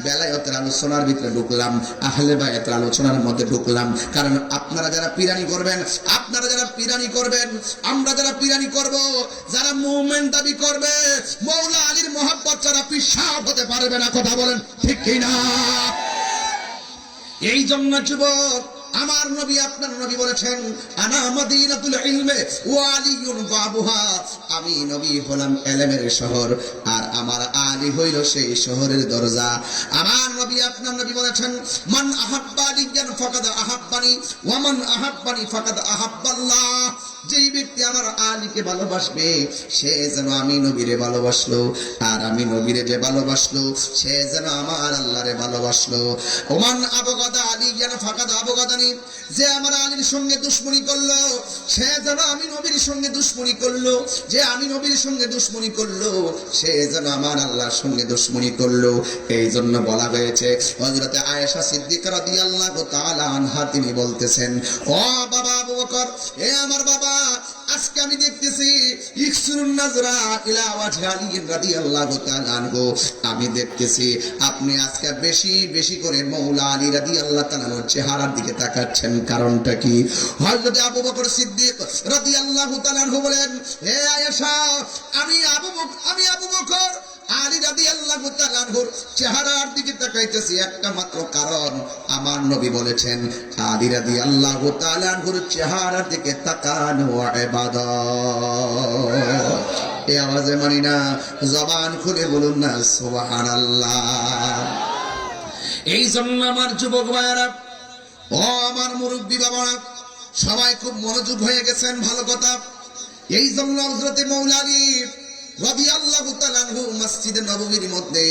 বেলায়েতের আলোচনার ভিতরে ঢুকলাম, আহলে বায়াতের আলোচনার মধ্যে ঢুকলাম। কারণ আপনারা যারা পিরানি করবেন, আমরা যারা পিরানি করব, যারা মুমিন দাবি করবে, মৌলা আলীর মহব্বত ছাড়া পিশাব হতে পারবে না। কথা বলেন ঠিক কি না? এই জন্য যুবক, আমার নবী আপনার নবী বলেছেন, আনা মাদিনাতুল ইলমে ওয়া আলিয়ুন বাবুহা, আমি নবী হলাম ইলমের শহর, আর আমার আলী হইল সেই শহরের দরজা। আমার নবী আপনার নবী বলেছেন, মান আহাব্বানি ফাকাদ আহাব্বানি ওয়া মান আহাব্বানি ফাকাদ আহাব্বাল্লাহ, যেই ব্যক্তি আমার আলীকে ভালোবাসবে সে যেন আমি নবীরে ভালোবাসলো, আর আমি নবীরে যে ভালোবাসলো সে যেন আমার আল্লাহরে ভালোবাসলো। ওমান আবগাদা আলিয়ান ফাকাদ আবগাদানি, যে আমার আলীর সঙ্গে দুশমনি করলো সে যেন আমি নবীর সঙ্গে দুশমনি করলো, যে আমি নবীর সঙ্গে দুশমনি করলো সে যেন আমার আল্লাহর সঙ্গে দুশমনি করলো। এই জন্য বলা হয়েছে, হযরতে আয়েশা সিদ্দিকা রাদিয়াল্লাহু তাআলা আনহা তিনি বলতেছেন, ও বাবা আবু বকর, এ আমার বাবা, আজকে আমি দেখতেছি ইকসুরুন নাজরা ইলা ওয়াজহি আলী রাদিয়াল্লাহু তাআলা আনহু, আমি দেখতেছি আপনি আজকে বেশি বেশি করে মৌলা আলী রাদিয়াল্লাহু তাআলা আনহুর চেহারার দিকে তাকাচ্ছেন। কারণটা কি? হযরত আবু বকর সিদ্দিক রাদিয়াল্লাহু তাআলা আনহু বলেন, হে আয়েশা, আমি আবু বকর আলী রাদিয়াল্লাহু তাআলা আনহুর চেহারার দিকে তাকাইতেছি একটা মাত্র কারণ, আমার নবী বলেছেন আলী রাদিয়াল্লাহু তাআলা আনহুর চেহারার দিকে তাকানো ইবাদত। এই আওয়াজে মানি না, জবান খুলে বলুন না সুবহানাল্লাহ। এই জন্য আমার যুবক ভাইরা, ও আমার মুরব্বী বাবারা, সবাই খুব মনোযোগ হয়ে গেছেন, ভালো কথা। এই জন্য হযরতে মৌলা আলী রাদিয়াল্লাহু তাআলা আনহু মসজিদে নববীর মধ্যে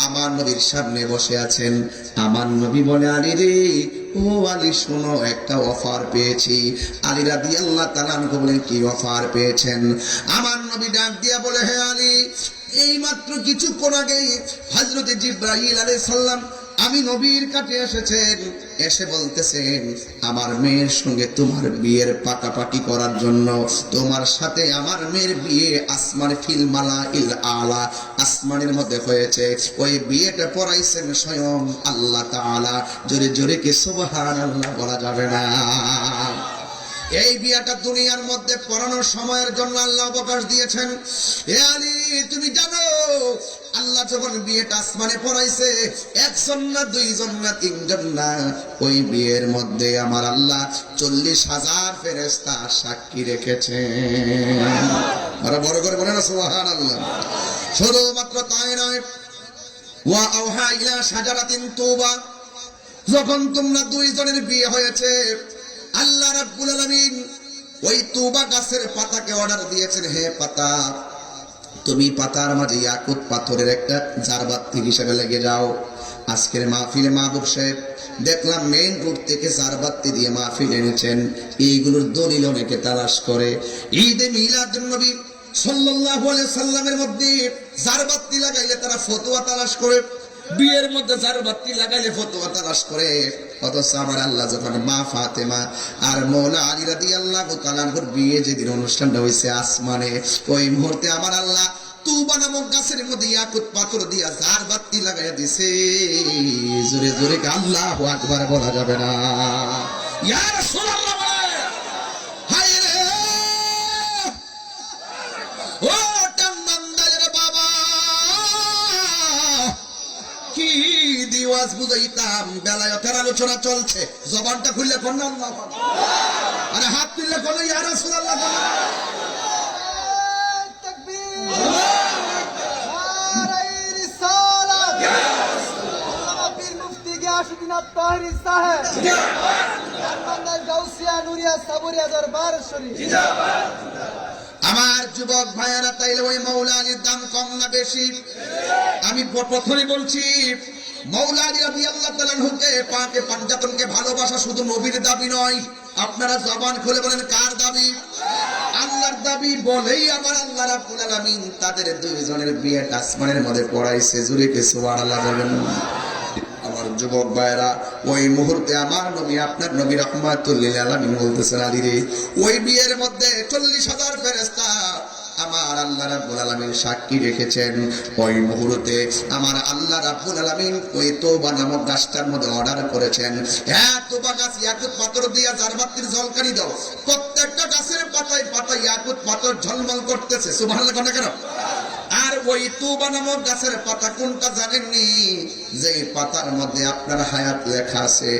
আমার নবীর সামনে বসে আছেন। আমার নবী বলে, আলী রে, ও আলী শোনো, একটা অফার পেয়েছি। আলী রাদিয়াল্লাহু তাআলা আনহু বলেন, কি অফার পেয়েছেন? আমার নবী ডাক দিয়া বলে, হে আলী, এই মাত্র কিছুক্ষণ আগেই হযরতে জিবরাইল আলাইহিস সালাম আমি নবীর কাছে এসেছেন, এসে বলতেছেন আমার মেয়ের সঙ্গে তোমার বিয়ের পাকাপাকি করার জন্য, তোমার সাথে আমার মেয়ের বিয়ে আসমান ফিল মালাইল আলা, আসমানের মধ্যে হয়েছে। ওই বিয়েটা পড়াইছেন স্বয়ং আল্লাহ তাআলা। জোরে জোরে কি সুবহানাল্লাহ বলা যাবে না? এই বিয়েটা দুনিয়ার মধ্যে পড়ানোর সময়ের জন্য আল্লাহ অবকাশ দিয়েছেন। হে আলী, তুমি জানো আল্লাহ যখন বিয়েটা আসমানে পড়াইছে, একজন না, দুইজন না, তিনজন না, ওই বিয়ের মধ্যে আমার আল্লাহ 40,000 ফেরেশতা সাক্ষী রেখেছেন। আরে বড় করে বলেন না সুবহানাল্লাহ। শুধুমাত্র তাই নয়, ওয়া আওহা ইলা শাজারাতিন তুবা, যখন তোমরা দুইজনের বিয়ে হয়েছে, আল্লাহ রাব্বুল আলামিন ওই তুবা গাছের পাতাকে অর্ডার দিয়েছেন, হে পাতা, তুমি পাতার মাঝে ইয়াকুত পাথরের একটা জারবাতি হিসেবে লেগে যাও। আজকের মাহফিলে মাহবুব সাহেব দেখলাম মেইন রোড থেকে জারবাতি দিয়ে মাহফিল এনেছেন। এইগুলোর দলিল অনেকে তালাশ করে। ঈদে মিলাদুন নবী সাল্লাল্লাহু আলাইহি সাল্লামের মধ্যে জারবাতি লাগাইলে তারা ফতোয়া তালাশ করে, বিয়ের মধ্যে জারবাতি লাগাইলে ফতোয়া তালাশ করে। অথচ আমার আল্লাহ যখন মা ফাতেমা আর মৌলা আলী রাদিয়াল্লাহু তাআলা আনহুর বিয়ে যেদিন অনুষ্ঠানটা হয়েছে আসমানে, ওই মুহূর্তে আমার আল্লাহ তুবা নামক গাছের মধ্যে ইয়াকুত পাথর দিয়া জারবাতি লাগাইয়া দিছে। জোরে জোরে আল্লাহু আকবার বলা যাবে না? ইয়া রাসূলুল্লাহ, হায় রে ও টাম্বান্দালের বাবা, কি দিওয়াজ বুঝাইতাম, বেলায়েতের আলোচনা চলছে, জবানটা খুললে কোন না আল্লাহু আকবার, আরে হাত তুললে কোন ইয়া রাসূলুল্লাহ কোন তাকবীর, নারে রিসালাত, আল্লামা পীর মুফতি গিয়াসউদ্দিন আত-তাহেরি সাহেব জিন্দাবাদ, টাম্বান্দাল গাউসিয়া নুরিয়া সাবরিয়া দরবার শরীফ জিন্দাবাদ। আমার যুবক ভাইয়েরা, তাইলে ওই মৌলা আলীর দাম কম না বেশি? আমি প্রথমে বলছি, মৌলা আলী রাদিয়াল্লাহু তাআলা আনহুকে পাকে পাঞ্জাতনকে ভালোবাসা শুধু নবীর দাবি নয়। আপনারা জবান খুলে বলেন, কার দাবি? আল্লাহর দাবি। বলেই আমার আল্লাহ রাব্বুল আলামিন তাদের দুইজনের বিয়েটা আসমানের মধ্যে পড়াইছে। জোরে কে সুবহানাল্লাহ বলেন। আমার যুবক ভাইরা, ওই মুহূর্তে আমার নবী, আপনার নবী রাহমাতুল লিল আলামিন বলতেছেন, আলী রে, ওই বিয়ের মধ্যে 40,000 ফেরেশতা আমার আল্লাহ রাব্বুল আলামিন সাক্ষী রেখেছেন। ওই মুহূর্তে আমার আল্লাহ রাব্বুল আলামিন ওই তওবা নামক গাছটার মধ্যে অর্ডার করেছেন, হ্যাঁ তওবা গাছ ইয়াকুত পাথর দিয়া জারবাতির ঝলকানি দাও। প্রত্যেকটা গাছের পাতায় পাতায় ইয়াকুত পাথর ঝলমল করতেছে। সুবহানাল্লাহ কথা কেন? আর ওই তওবা নামক গাছের পাতা কোনটা জানেননি? যে পাতার মধ্যে আপনার হায়াত লেখা আছে,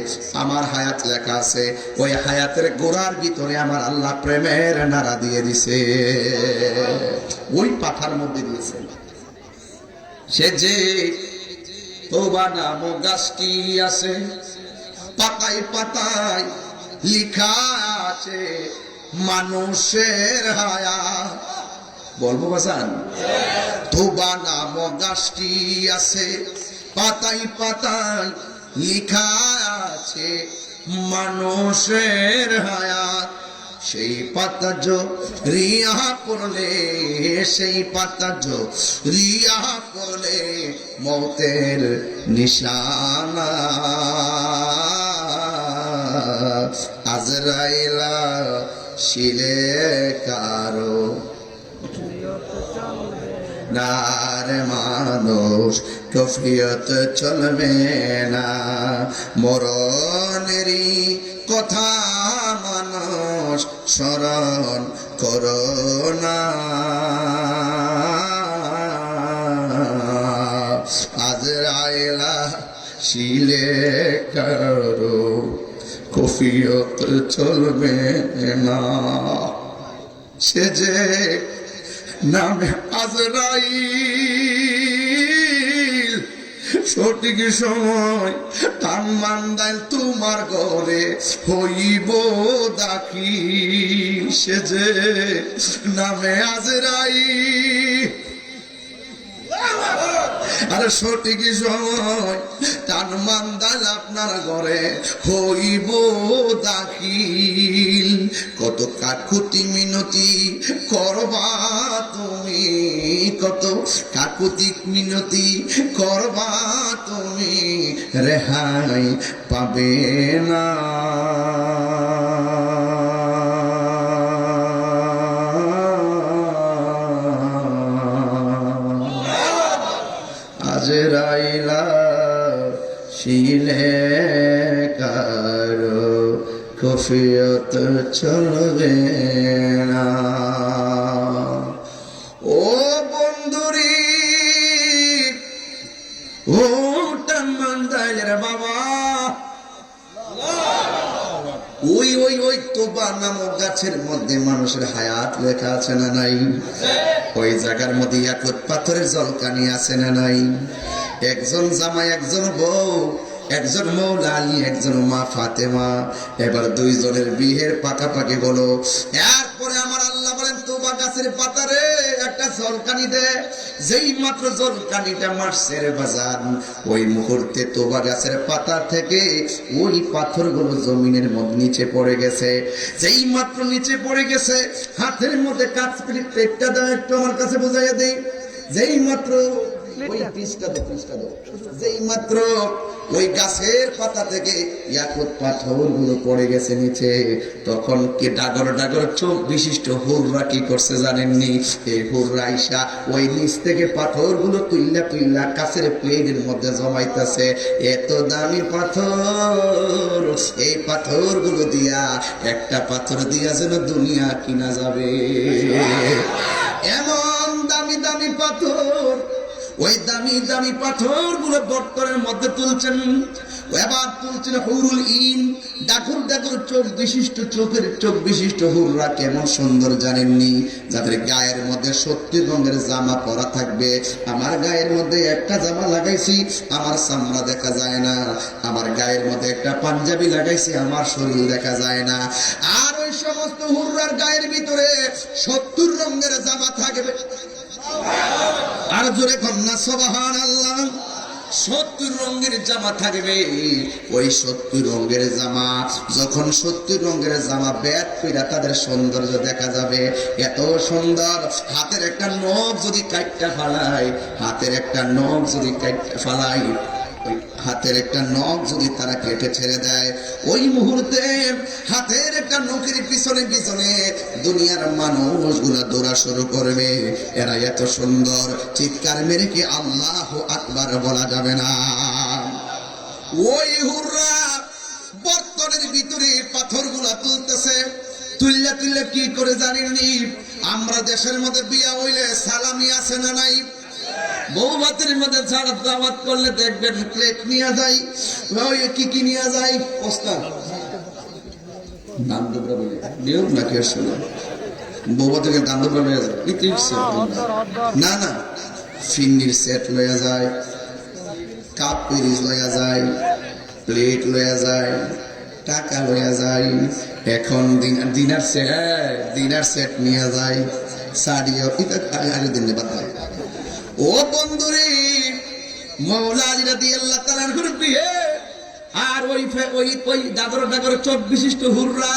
আমার হায়াত লেখা আছে। ওই হায়াতের গোড়ার ভিতরে আমার আল্লাহ প্রেমের নাড়া দিয়ে দিছে, ওই পাতার মধ্যে দিয়েছে। সে যে তওবা নামক গাছটি আছে, পাতায় পাতায় লেখা আছে মানুষের হায়াত। বলবো বাসান? তওবা নামক গাছটি আছে, পাতায় পাতায় লেখা আছে মানুষের হায়াত। সেই পাতা রিয়া করলে, সেই পাতা রিয়া করলে মৌতের নিশানা। আজরাইলা শিলে কারো নার মানুষ কফিয়ত চলবে না। মরণেরই কথা মানুষ স্মরণ করো না। আজরাইলা শিলে কারো কফিয়ত চলবে না। সে যে নামে আজরাইল, সঠিক সময় টান মান্দাইল তোমার ঘরে হইব দাখিল। সে যে নামে আজরাইল, আরে সঠিক সময় টান মান্দাল আপনার ঘরে হইব দাখিল। কত কাকুতি মিনতি করবা তুমি, কত কাকুতি মিনতি করবা তুমি, রেহাই পাবে না। আজরাইলা শিলে কারো কফিয়ত চলবে না। ও বন্ধুরি, ও টান মান্দাইলের বাবা, ওই ওই ওই তওবা নামক গাছের মধ্যে মানুষের হায়াত লেখা আছে না নাই? ওই জায়গার মধ্যে ইয়াকুত পাথরের ঝলকানি আছে না নাই? একজন জামাই, একজন বউ, একজন মৌলা আলী, একজন মা ফাতেমা। এবার দুইজনের বিয়ের পাকাপাকি হলো। এরপরে আমার আল্লাহ বলেন তওবা গাছের পাতারে একটা ঝলকানি দে। যেই মাত্র ঝলকানিটা মারছে রে বাজান, ওই মুহূর্তে তওবা গাছের পাতা থেকে ওই পাথরগুলো জমিনের মধ্যে নিচে পড়ে গেছে। যেই মাত্র নিচে পড়ে গেছে, হাতের মধ্যে কাজ প্লেটটা দাও, একটু আমার কাছে বুঝাইয়া দেই। যেই মাত্র ওই পৃষ্ঠা দাও, যেই মাত্র ওই গাছের পাতা থেকে ইয়াকুত পাথরগুলো পড়ে গেছে নিচে, তখন কি ডাগর ডাগর চোখ বিশিষ্ট হুররা কি করছে জানেননি? এই হুররা আইসা ওই নিচ থেকে পাথরগুলো তুইল্লা তুইল্লা কাছের প্লেটের মধ্যে জমাইতেছে। এত দামি পাথর, এই পাথরগুলো দিয়া একটা পাথর দিয়া যেন দুনিয়া কিনা যাবে, এমন দামি দামি পাথর। ওই দামি দামি পাথর গুলো বর্তনের মধ্যে তুলছেন। এবার তুলছেন হুরুল ইন, ডাকুর ডাকুর চোখ বিশিষ্ট, চোখের চোখ বিশিষ্ট হুররা কেমন সুন্দর জানেননি? যাদের গায়ের মধ্যে 70 রঙের জামা পরা থাকবে। আমার গায়ের মধ্যে একটা জামা লাগাইছি, আমার চামড়া দেখা যায় না। আমার গায়ের মধ্যে একটা পাঞ্জাবি লাগাইছি, আমার শরীর দেখা যায় না। আর ওই সমস্ত হুররার গায়ের ভিতরে 70 রঙের জামা থাকবে। আর জোরে কন্যা সুবহানাল্লাহ। 70 রঙের জামা থাকবে। ওই 70 রঙের জামা, যখন 70 রঙের জামা ব্যাট কইরা তাদের সৌন্দর্য দেখা যাবে, এত সুন্দর। হাতের একটা নখ যদি কাটটা ফালাই, হাতের একটা নখ যদি কাটটা ফালাই, ওই হাতের একটা নখ যদি তারা কেটে ছেড়ে দেয়, ওই মুহূর্তে হাতের একটা নখের পিছনে পিছনে দুনিয়ার মানুষগুলা দৌড়া শুরু করবে। এরা এত সুন্দর চিৎকার মেরে কি আল্লাহু আকবার বলা যাবে না? ওই হুররা বর্তনের ভিতরে পাথরগুলা তুলতেছে। তুললে তুললে কি করে জানেননি? আমরা দেশের মধ্যে বিয়া হইলে সালামি আছে না নাই? বউ ভাতের মধ্যে ছাড়া দাওয়াত করলে দেখবেন প্লেট নিয়ে যাই, কি নিয়ে যাই? প্রস্তাব দান দুবরা বলে নিয়ম নাকি আসলে বউ ভাতের দান দুবরা লয়ে যায়, না না ফিন্নির সেট লয়ে যায়, কাপ পিরিজ লয়া যায়, প্লেট লয়া যায়, টাকা লয়া যায়। এখন ডিনার সেট নিয়ে যায়, শাড়িও আগে দিন বাদ। ও বন্ধুরে, মাওলা আলী রাদিয়াল্লাহু তাআলার বিয়ে আর ওই দাদর দাদর চোখ বিশিষ্ট হুররা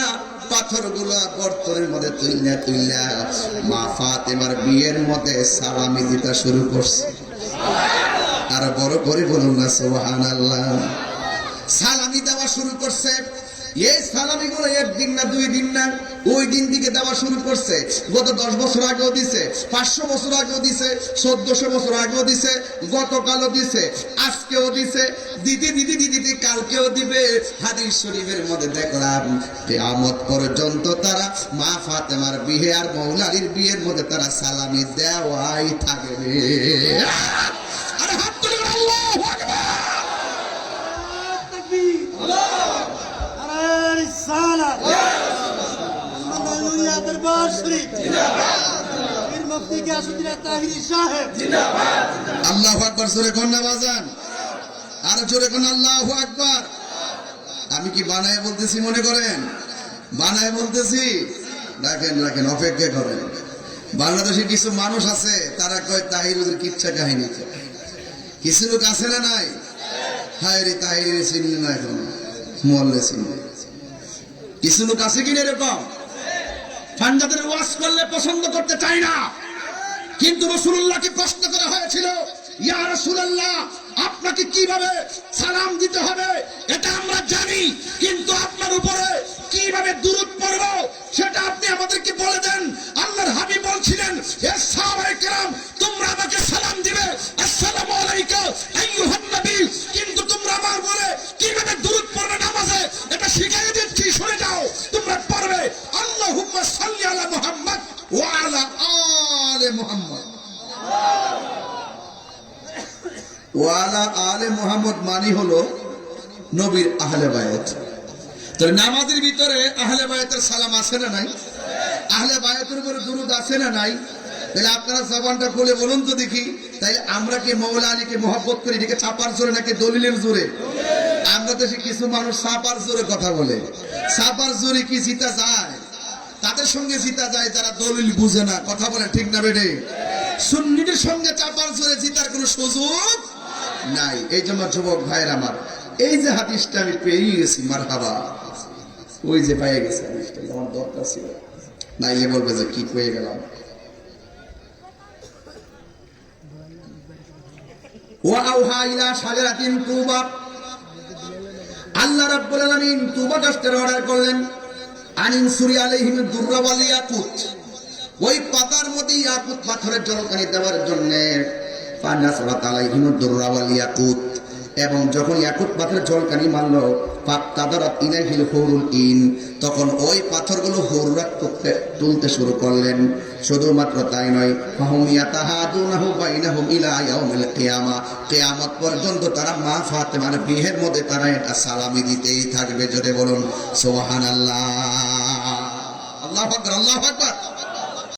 পাথরগুলা বর্তনের মধ্যে তুইলা মা ফাতেমার বিয়ের মধ্যে সালামি দিতে শুরু করছে। আর বড় করে বলুন না সুবহানাল্লাহ। সালামি দেওয়া শুরু করছে। এই সালামি গুলো একদিন না দুই দিন না, ওই দিন থেকে দেওয়া শুরু করছে। গত 10 বছর আগেও দিছে, 500 বছর আগেও দিছে, 1400 বছর আগেও দিছে, গতকালও দিছে, আজকেও দিছে, দিদি কালকেও দিবে। হাদিস শরীফের মধ্যে দেখলাম কিয়ামত পর্যন্ত তারা মা ফাতেমার বিয়ে আর মাওলা আলীর বিয়ের মধ্যে তারা সালামি দেওয়াই থাকবে। আরে হাত তুলে আল্লাহু আকবার। আল্লাহু আকবার জোরে কোন নামাজান, আর জোরে কোন আল্লাহু আকবার। আমি কি বানায় বলতেছি মনে করেন? বানায় বলতেছি? রাখেন অপেক্ষা করেন। বাংলাদেশে কিছু মানুষ আছে তারা কয় তাহিরুদের কিচ্ছা কাহিনী। কিছু লোক আছে না নাই? হায় রে তাহির চিনলে না, এখন মরলে চিনলে। কিছু লোক আছে কিনা এরকম পাঞ্জাবের ওয়াজ করলে পছন্দ করতে চাই না, কিন্তু রাসূলুল্লাহকে প্রশ্ন করা হয়েছিল, ইয়া রাসূলুল্লাহ আপনাকে কিভাবে সালাম দিতে হবে এটা আমরা জানি, কিন্তু আপনার উপরে কিভাবে দুরূদ পড়ব সেটা আপনি আমাদেরকে বলে দেন। আল্লাহর হাবিব বলছিলেন, হে সাহাবায়ে কেরাম তোমরা আমাকে সালাম দিবে আসসালামু আলাইকা আইয়ুহান নবী, কিন্তু তোমরা আমার বলে কিভাবে দুরূদ পড়বে নামাজে এটা শিখিয়ে দিচ্ছি, শুনে যাও। তোমরা পড়বে আল্লাহুম্মা সাল্লি আলা মুহাম্মদ ওয়া আলা আলি মুহাম্মদ। ওয়ালা আলে মুহাম্মদ মানি হলো নবীর আহলে বায়াত। তো নামাজের ভিতরে আহলে বায়াতের সালাম আছে না নাই? আহলে বায়াতের উপরে দুরূদ আছে না নাই? তাহলে আপনারা জবানটা খুলে বলুন তো দেখি, তাই আমরা কি মাওলা আলীকে মহব্বত করি এটাকে চাপার জোরে নাকি দলিলের জোরে? আমরা দেশে কিছু মানুষ চাপার জোরে কথা বলে। চাপার জোরে কি জিতা যায়? তাদের সঙ্গে জিতা যায় তারা দলিল বুঝে না, কথা বলে ঠিক না বেটে? সুন্নিদের সঙ্গে চাপার জোরে জিতার কোনো সুযোগ নাই। এই জন্য যুবক ভাইয়ের আমার, এই যে হাদিসটা আমি পেয়ে গেছি, মারহাবা, ওই যে পেয়ে গেছে হাদিসটা, আমার দরকার ছিল, নাইলে বলবে যে কি পেয়ে গেলাম। ওয়া আওহা ইলা শাজারাতিন তুবা, আল্লাহ রাব্বুল আলামিন তুবা গাছটার অর্ডার করলেন, আনিন সুরি আলাইহিম দুররা ওয়াল ইয়াকুত, ওই পাতার মধ্যে ইয়াকুত পাথরের ঝলকানি দেওয়ার জন্য ফানাসরাত আলাইহিম দুররা ওয়াল ইয়াকুত, এবং যখন ইয়াকুত পাথরের ঝলকানি মারল ফাতাদারাত ইলাইহিল হুরুল ইন, তখন ওই পাথরগুলো হুররা তুলতে শুরু করলেন। শুধুমাত্র তাই নয়, ফাহুম ইয়াতাহাদুনাহু বাইনাহুম ইলা ইয়াউমিল কিয়ামা, কিয়ামত পর্যন্ত তারা মা ফাতেমার বিয়ের মধ্যে তারা এটা সালামি দিতেই থাকবে। জোরে বলুন সুবহানাল্লাহ। আল্লাহু আকবার, আল্লাহু আকবার।